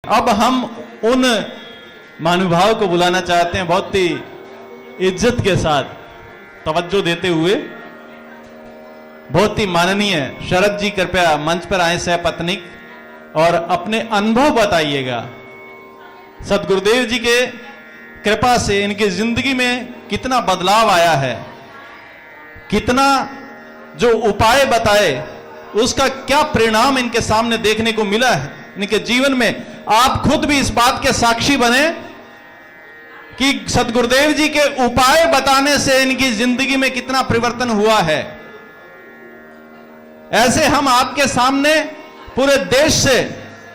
अब हम उन महानुभाव को बुलाना चाहते हैं, बहुत ही इज्जत के साथ तवज्जो देते हुए। बहुत ही माननीय शरद जी कृपया मंच पर आए सहपत्नीक, और अपने अनुभव बताइएगा। सदगुरुदेव जी के कृपा से इनकी जिंदगी में कितना बदलाव आया है, कितना जो उपाय बताए उसका क्या परिणाम इनके सामने देखने को मिला है इनके जीवन में। आप खुद भी इस बात के साक्षी बने कि सदगुरुदेव जी के उपाय बताने से इनकी जिंदगी में कितना परिवर्तन हुआ है। ऐसे हम आपके सामने पूरे देश से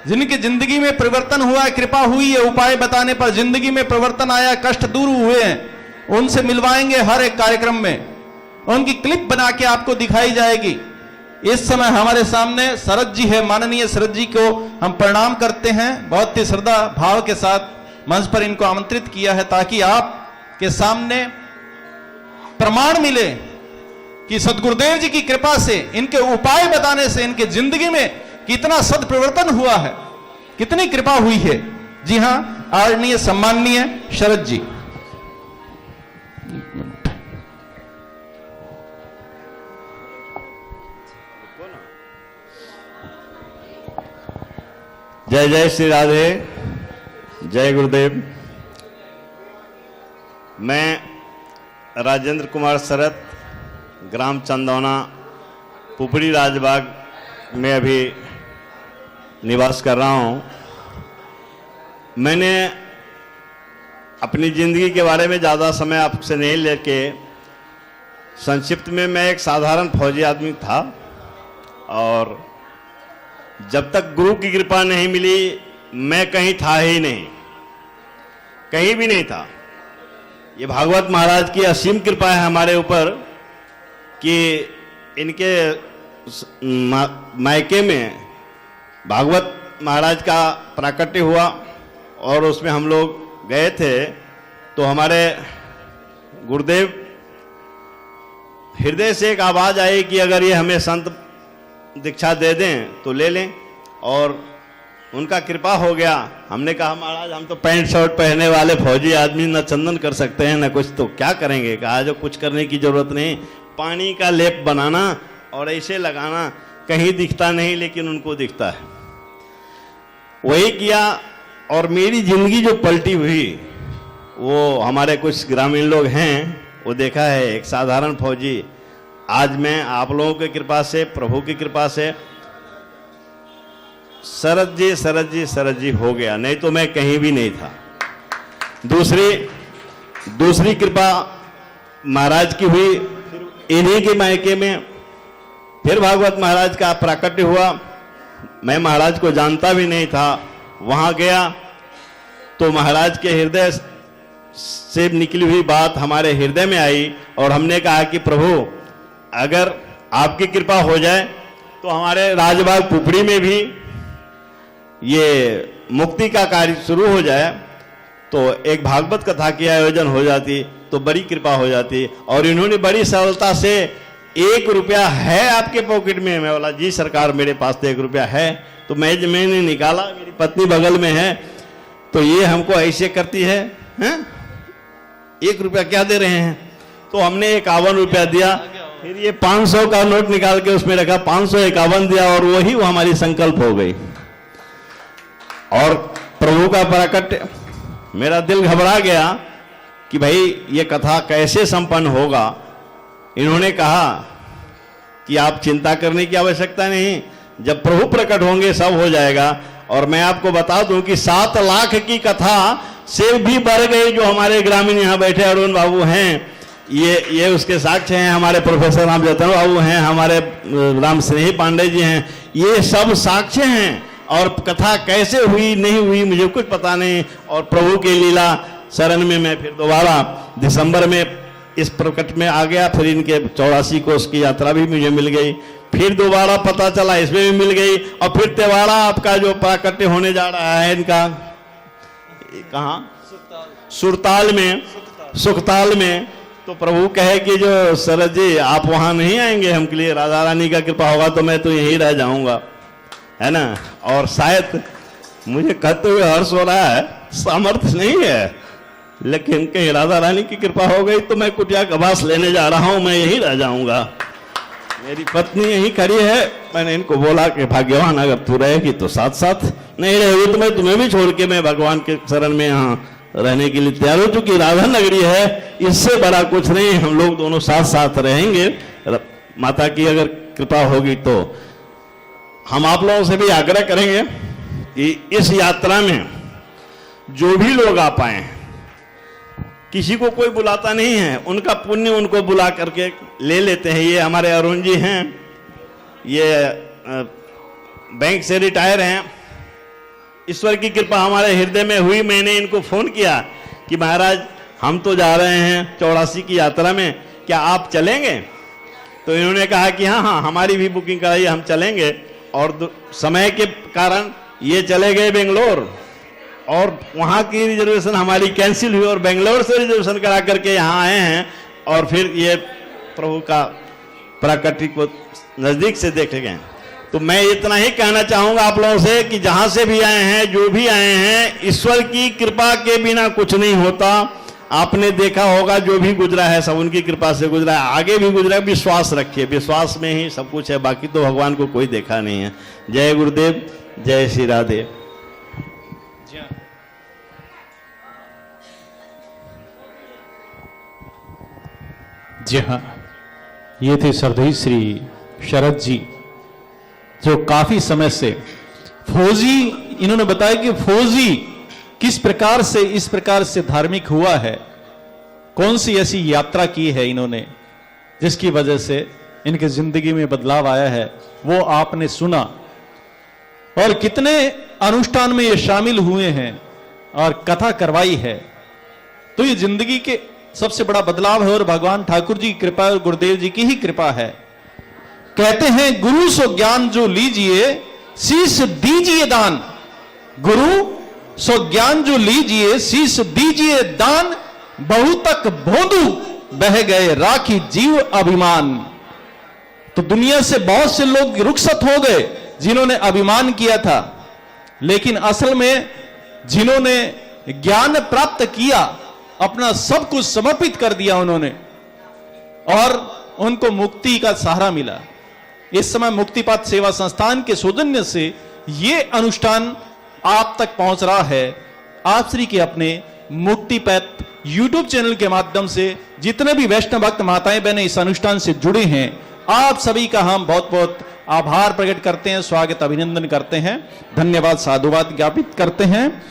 जिनकी जिंदगी में परिवर्तन हुआ है, कृपा हुई है, उपाय बताने पर जिंदगी में परिवर्तन आया, कष्ट दूर हुए हैं, उनसे मिलवाएंगे हर एक कार्यक्रम में। उनकी क्लिप बना के आपको दिखाई जाएगी। इस समय हमारे सामने शरद जी है। माननीय शरद जी को हम प्रणाम करते हैं, बहुत ही श्रद्धा भाव के साथ मंच पर इनको आमंत्रित किया है ताकि आपके सामने प्रमाण मिले कि सदगुरुदेव जी की कृपा से, इनके उपाय बताने से इनके जिंदगी में कितना सद परिवर्तन हुआ है, कितनी कृपा हुई है। जी हां, आदरणीय सम्माननीय शरद जी। जय जय श्री राधे, जय गुरुदेव। मैं राजेंद्र कुमार शरद, ग्राम चंदौना, पुपड़ी राजबाग में अभी निवास कर रहा हूं। मैंने अपनी ज़िंदगी के बारे में ज़्यादा समय आपसे नहीं लेके संक्षिप्त में, मैं एक साधारण फौजी आदमी था और जब तक गुरु की कृपा नहीं मिली मैं कहीं था ही नहीं, कहीं भी नहीं था। ये भागवत महाराज की असीम कृपा है हमारे ऊपर कि इनके मायके में भागवत महाराज का प्राकट्य हुआ और उसमें हम लोग गए थे। तो हमारे गुरुदेव हृदय से एक आवाज़ आई कि अगर ये हमें संत दीक्षा दे दें तो ले लें, और उनका कृपा हो गया। हमने कहा महाराज हम तो पैंट शर्ट पहने वाले फौजी आदमी, न चंदन कर सकते हैं न कुछ, तो क्या करेंगे। कहा जो कुछ करने की जरूरत नहीं, पानी का लेप बनाना और ऐसे लगाना, कहीं दिखता नहीं लेकिन उनको दिखता है। वही किया और मेरी जिंदगी जो पलटी हुई वो हमारे कुछ ग्रामीण लोग हैं वो देखा है। एक साधारण फौजी आज मैं आप लोगों की कृपा से, प्रभु की कृपा से शरद जी शरद जी शरद जी हो गया, नहीं तो मैं कहीं भी नहीं था। दूसरी कृपा महाराज की हुई, इन्हीं के मायके में फिर भागवत महाराज का प्राकट्य हुआ। मैं महाराज को जानता भी नहीं था, वहां गया तो महाराज के हृदय से निकली हुई बात हमारे हृदय में आई और हमने कहा कि प्रभु अगर आपकी कृपा हो जाए तो हमारे राजबाग पुपड़ी में भी ये मुक्ति का कार्य शुरू हो जाए, तो एक भागवत कथा की आयोजन हो जाती तो बड़ी कृपा हो जाती। और इन्होंने बड़ी सरलता से 1 रुपया है आपके पॉकेट में? मैं बोला जी सरकार मेरे पास तो 1 रुपया है। तो मैंने निकाला, मेरी पत्नी बगल में है, तो ये हमको ऐसे करती है, हैं 1 रुपया क्या दे रहे हैं? तो हमने 51 रुपया दिया। फिर ये 500 का नोट निकाल के उसमें रखा, 551 दिया और वही वो हमारी संकल्प हो गई। और प्रभु का प्राकट्य, मेरा दिल घबरा गया कि भाई ये कथा कैसे संपन्न होगा। इन्होंने कहा कि आप चिंता करने की आवश्यकता नहीं, जब प्रभु प्रकट होंगे सब हो जाएगा। और मैं आपको बता दूं कि 7 लाख की कथा से भी बढ़ गई। जो हमारे ग्रामीण यहाँ बैठे अरुण बाबू हैं, ये उसके साक्ष्य हैं। हमारे प्रोफेसर राम जतन बाबू हैं, हमारे राम स्नेही पांडे जी हैं, ये सब साक्ष्य हैं। और कथा कैसे हुई नहीं हुई मुझे कुछ पता नहीं। और प्रभु की लीला शरण में मैं फिर दोबारा दिसंबर में इस प्रकट में आ गया। फिर इनके 84 कोस की यात्रा भी मुझे मिल गई, फिर दोबारा पता चला इसमें भी मिल गई। और फिर त्योहारा आपका जो प्राकट्य होने जा रहा है इनका, कहाँ सुखताल में, तो प्रभु कहे कि जो शरद जी आप वहां नहीं आएंगे, हमके लिए राधा रानी का कृपा होगा तो मैं तो यहीं रह जाऊंगा, है ना। और शायद मुझे कहते हुए हर्ष हो रहा है, सामर्थ्य नहीं है, लेकिन कहीं राधा रानी की कृपा हो गई तो मैं कुटिया कबास लेने जा रहा हूं, मैं यहीं रह जाऊंगा। मेरी पत्नी यहीं खड़ी है। मैंने इनको बोला कि भाग्यवान, अगर तू रहेगी तो साथ साथ, नहीं रहेगी तो मैं तुम्हें भी छोड़ के मैं भगवान के शरण में यहाँ रहने के लिए तैयार हूं। चूंकि राधा नगरी है, इससे बड़ा कुछ नहीं, हम लोग दोनों साथ साथ रहेंगे। माता की अगर कृपा होगी तो हम आप लोगों से भी आग्रह करेंगे कि इस यात्रा में जो भी लोग आ पाए, किसी को कोई बुलाता नहीं है, उनका पुण्य उनको बुला करके ले लेते हैं। ये हमारे अरुण जी हैं, ये बैंक से रिटायर हैं। ईश्वर की कृपा हमारे हृदय में हुई। मैंने इनको फोन किया कि महाराज हम तो जा रहे हैं 84 की यात्रा में, क्या आप चलेंगे? तो इन्होंने कहा कि हाँ हाँ, हमारी भी बुकिंग कराइए, हम चलेंगे। और समय के कारण ये चले गए बेंगलोर, और वहाँ की रिजर्वेशन हमारी कैंसिल हुई और बेंगलोर से रिजर्वेशन करा करके यहाँ आए हैं। और फिर ये प्रभु का प्राकट्य को नजदीक से देखे गए। तो मैं इतना ही कहना चाहूंगा आप लोगों से कि जहां से भी आए हैं, जो भी आए हैं, ईश्वर की कृपा के बिना कुछ नहीं होता। आपने देखा होगा जो भी गुजरा है सब उनकी कृपा से गुजरा है, आगे भी गुजरा है। विश्वास रखिए, विश्वास में ही सब कुछ है, बाकी तो भगवान को कोई देखा नहीं है। जय गुरुदेव, जय श्री राधे। जी हाँ, ये थे श्रद्धेय श्री शरद जी, जो काफी समय से फौजी, इन्होंने बताया कि फौजी किस प्रकार से इस प्रकार से धार्मिक हुआ है, कौन सी ऐसी यात्रा की है इन्होंने जिसकी वजह से इनकी जिंदगी में बदलाव आया है, वो आपने सुना। और कितने अनुष्ठान में ये शामिल हुए हैं और कथा करवाई है। तो ये जिंदगी के सबसे बड़ा बदलाव है और भगवान ठाकुर जी की कृपा और गुरुदेव जी की ही कृपा है। कहते हैं गुरु सो ज्ञान जो लीजिए शीश दीजिए दान, गुरु सो ज्ञान जो लीजिए शीश दीजिए दान, बहु तक भोंदू बह गए राखी जीव अभिमान। तो दुनिया से बहुत से लोग रुखसत हो गए जिन्होंने अभिमान किया था, लेकिन असल में जिन्होंने ज्ञान प्राप्त किया, अपना सब कुछ समर्पित कर दिया उन्होंने, और उनको मुक्ति का सहारा मिला। इस समय मुक्तिपाथ सेवा संस्थान के सौजन्य से ये अनुष्ठान आप तक पहुंच रहा है। आप श्री के अपने मुक्तिपाथ यूट्यूब चैनल के माध्यम से जितने भी वैष्णव भक्त माताएं बहनें इस अनुष्ठान से जुड़े हैं, आप सभी का हम बहुत बहुत आभार प्रकट करते हैं, स्वागत अभिनंदन करते हैं, धन्यवाद साधुवाद ज्ञापित करते हैं।